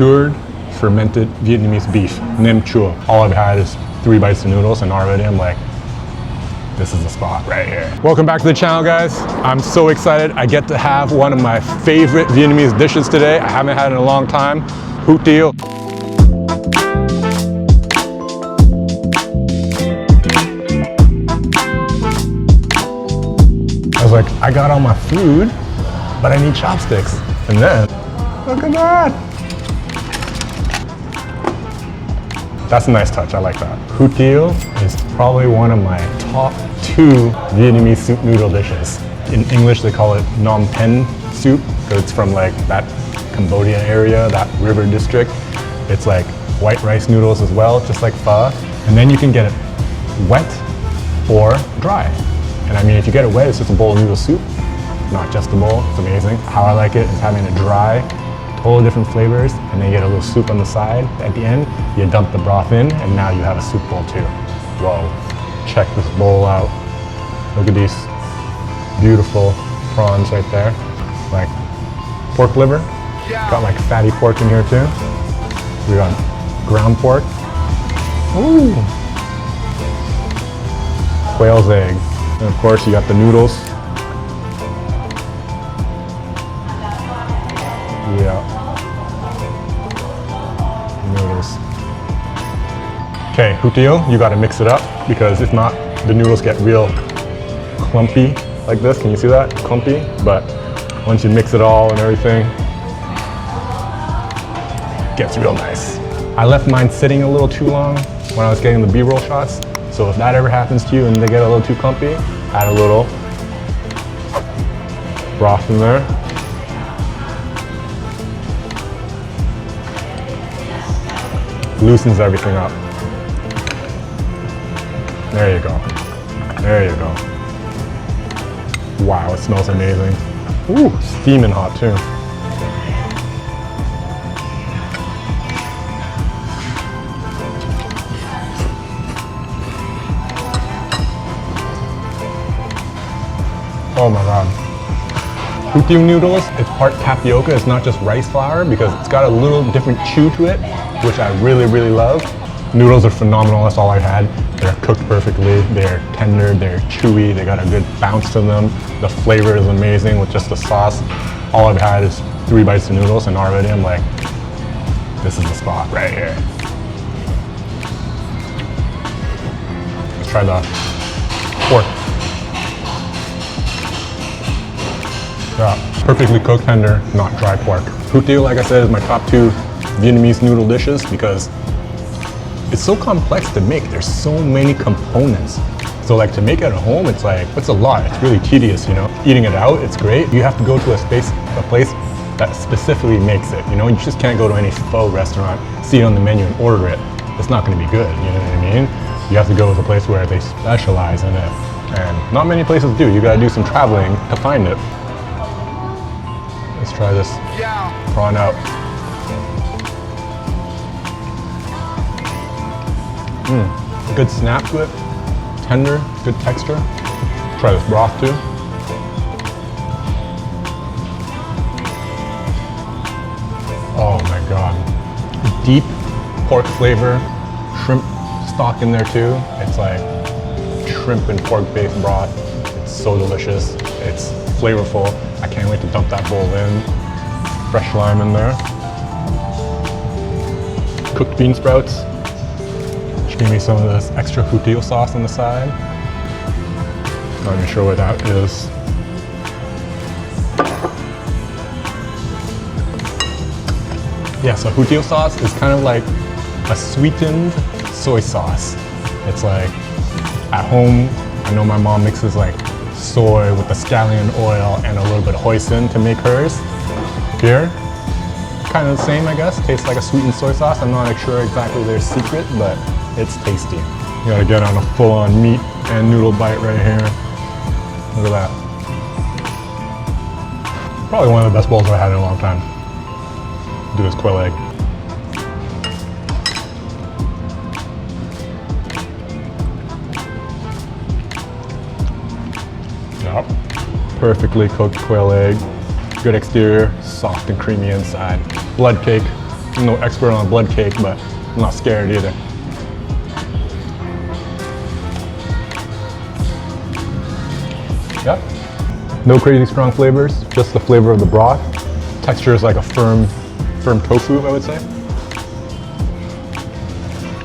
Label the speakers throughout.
Speaker 1: cured, fermented Vietnamese beef, nem chua. All I've had is 3 bites of noodles and already I'm like, this is the spot right here. Welcome back to the channel, guys. I'm so excited. I get to have one of my favorite Vietnamese dishes today. I haven't had it in a long time. Hủ tiếu. I was like, I got all my food, but I need chopsticks. And then, look at that. That's a nice touch, I like that. Hủ tiếu is probably one of my top 2 Vietnamese soup noodle dishes. In English, they call it Nom Pen soup, because it's from like that Cambodia area, that river district. It's like white rice noodles as well, just like pho. And then you can get it wet or dry. And I mean, if you get it wet, it's just a bowl of noodle soup, not just a bowl. It's amazing. How I like it is having it dry, totally different flavors, and then you get a little soup on the side. At the end, you dump the broth in, and now you have a soup bowl too. Whoa, check this bowl out. Look at these beautiful prawns right there. Like pork liver. Got like fatty pork in here too. We got ground pork. Ooh. Quail's egg. And of course, you got the noodles. Yeah. Noodles. Okay, hủ tiếu, you gotta mix it up because if not, the noodles get real clumpy like this. Can you see that? Clumpy. But once you mix it all and everything, it gets real nice. I left mine sitting a little too long when I was getting the B-roll shots. So if that ever happens to you and they get a little too clumpy, add a little broth in there. Loosens everything up. There you go. There you go. Wow, it smells amazing. Ooh, steaming hot too. Oh my God. Hủ tiếu noodles, it's part tapioca, it's not just rice flour because it's got a little different chew to it, which I really, really love. Noodles are phenomenal, that's all I've had. They're cooked perfectly, they're tender, they're chewy, they got a good bounce to them. The flavor is amazing with just the sauce. All I've had is 3 bites of noodles and already I'm like, this is the spot right here. Let's try the pork. Yeah, perfectly cooked, tender, not dry pork. Hủ tiếu, like I said, is my top 2 Vietnamese noodle dishes because it's so complex to make. There's so many components. So like to make it at home, it's like, it's a lot. It's really tedious, you know. Eating it out, it's great. You have to go to a place that specifically makes it, you know. You just can't go to any pho restaurant, see it on the menu and order it. It's not gonna be good, you know what I mean? You have to go to a place where they specialize in it. And not many places do. You gotta do some traveling to find it. Let's try this prawn out. Good snap to it, tender, good texture. Try this broth too. Oh my God. Deep pork flavor, shrimp stock in there too. It's like shrimp and pork based broth. It's so delicious. It's flavorful. I can't wait to dump that bowl in. Fresh lime in there. Cooked bean sprouts. Just give me some of this extra hủ tiếu sauce on the side. Not even sure what that is. Yeah, so hủ tiếu sauce is kind of like a sweetened soy sauce. It's like, at home, I know my mom mixes like soy with the scallion oil and a little bit of hoisin to make hers. Here, kind of the same, I guess. Tastes like a sweetened soy sauce. I'm not sure exactly their secret, but it's tasty. You gotta get on a full-on meat and noodle bite right here. Look at that. Probably one of the best bowls I've had in a long time. Do this quail egg. Yep. Perfectly cooked quail egg. Good exterior, soft and creamy inside. Blood cake, I'm no expert on a blood cake, but I'm not scared either. Yep. No crazy strong flavors, just the flavor of the broth. Texture is like a firm tofu, I would say.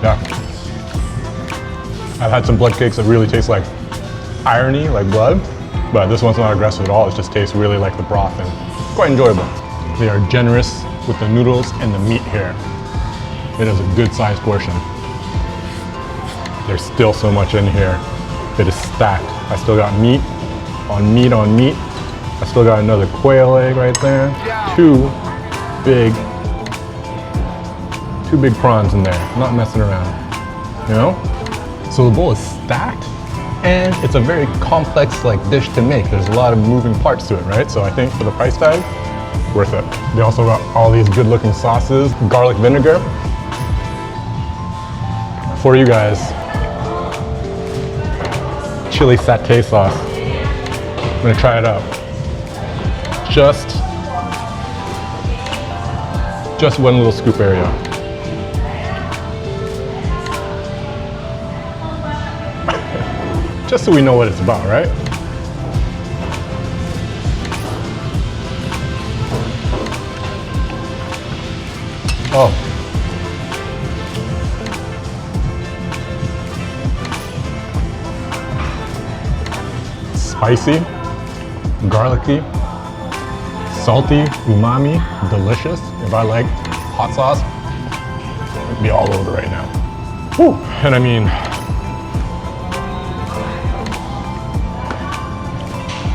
Speaker 1: Yeah. I've had some blood cakes that really taste like irony, like blood, but this one's not aggressive at all. It just tastes really like the broth and quite enjoyable. They are generous with the noodles and the meat here. It is a good sized portion. There's still so much in here. It is stacked. I still got meat on meat on meat. I still got another quail egg right there. Two big prawns in there. Not messing around, you know? So the bowl is stacked and it's a very complex like dish to make. There's a lot of moving parts to it, right? So I think for the price tag, worth it. They also got all these good looking sauces, garlic vinegar. For you guys, chili satay sauce. I'm gonna try it out. Just one little scoop area. Just so we know what it's about, right? Oh. Spicy, garlicky, salty, umami, delicious. If I like hot sauce, it'd be all over right now. Whew. And I mean,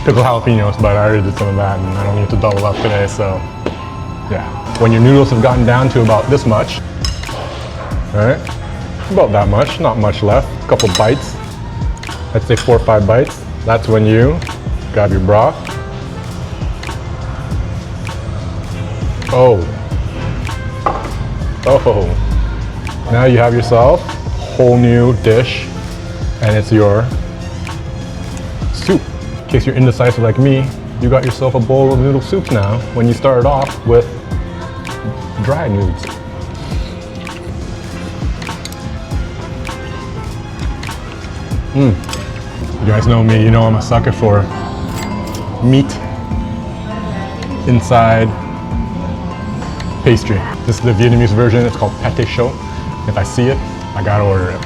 Speaker 1: pickled jalapenos, but I already did some of that and I don't need to double up today, so yeah. When your noodles have gotten down to about this much, all right, about that much, not much left, a couple bites, I'd say 4 or 5 bites, that's when you grab your broth. Oh, now you have yourself a whole new dish and it's your soup. In case you're indecisive like me, you got yourself a bowl of noodle soup now when you started off with dry noodles. You guys know me, you know I'm a sucker for meat inside pastry. This is the Vietnamese version, it's called pâté chaud. If I see it, I gotta order it.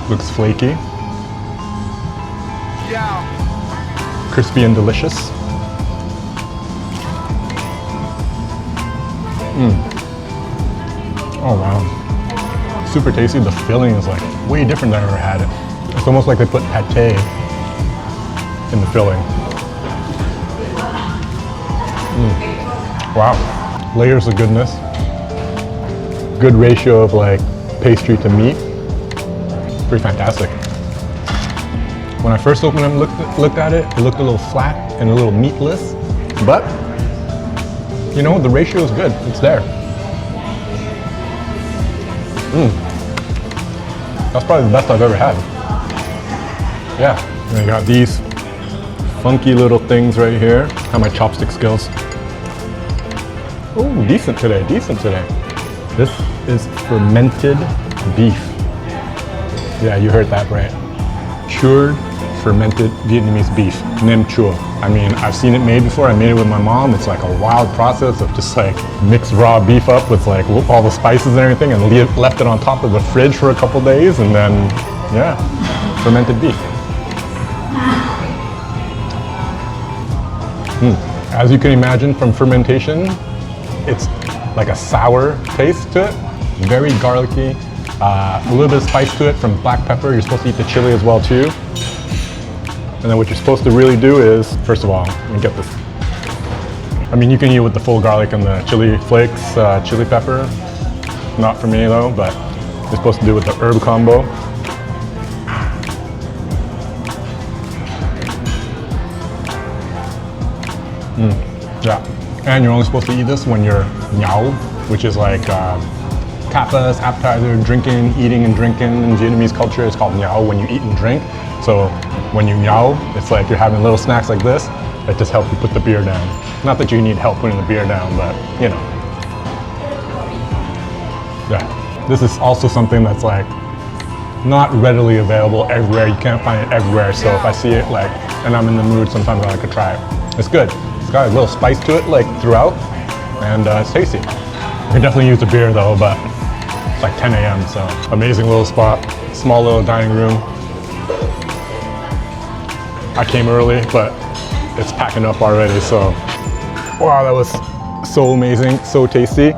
Speaker 1: Looks flaky. Crispy and delicious. Oh wow. Super tasty. The filling is like way different than I've ever had it. It's almost like they put pate in the filling. Wow. Layers of goodness. Good ratio of like pastry to meat. Pretty fantastic. When I first opened it and looked at it, it looked a little flat and a little meatless, but you know, the ratio is good. It's there. That's probably the best I've ever had. Yeah, and I got these funky little things right here. How my chopstick skills. Oh, decent today, decent today. This is fermented beef. Yeah, you heard that right. Cured, fermented Vietnamese beef, nem chua. I mean, I've seen it made before. I made it with my mom. It's like a wild process of just like mix raw beef up with like all the spices and everything and left it on top of the fridge for a couple days and then, yeah, fermented beef. As you can imagine from fermentation, it's like a sour taste to it, very garlicky, a little bit of spice to it from black pepper. You're supposed to eat the chili as well too. And then what you're supposed to really do is, first of all, let me get this. I mean, you can eat it with the full garlic and the chili flakes, chili pepper. Not for me though, but you're supposed to do it with the herb combo. Yeah, and you're only supposed to eat this when you're nhao, which is like tapas, appetizer, drinking, eating and drinking. In Vietnamese culture, it's called nhao when you eat and drink. So when you nhao, it's like you're having little snacks like this, that just help you put the beer down. Not that you need help putting the beer down, but you know. Yeah, this is also something that's like not readily available everywhere. You can't find it everywhere. So if I see it like, and I'm in the mood, sometimes I like to try it. It's good. It's got a little spice to it like throughout, and it's tasty. You can definitely use the beer though, but it's like 10 a.m. So amazing little spot, small little dining room. I came early, but it's packing up already. So wow, that was so amazing, so tasty.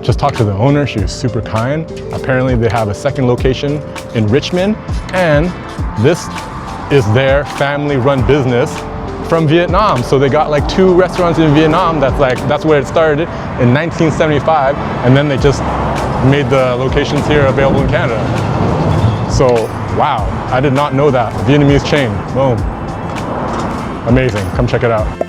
Speaker 1: Just talked to the owner, she was super kind. Apparently they have a second location in Richmond, and this is their family-run business from Vietnam. So they got like 2 restaurants in Vietnam. That's where it started in 1975, and then they just made the locations here available in Canada. So wow, I did not know that. Vietnamese chain, boom. Amazing, come check it out.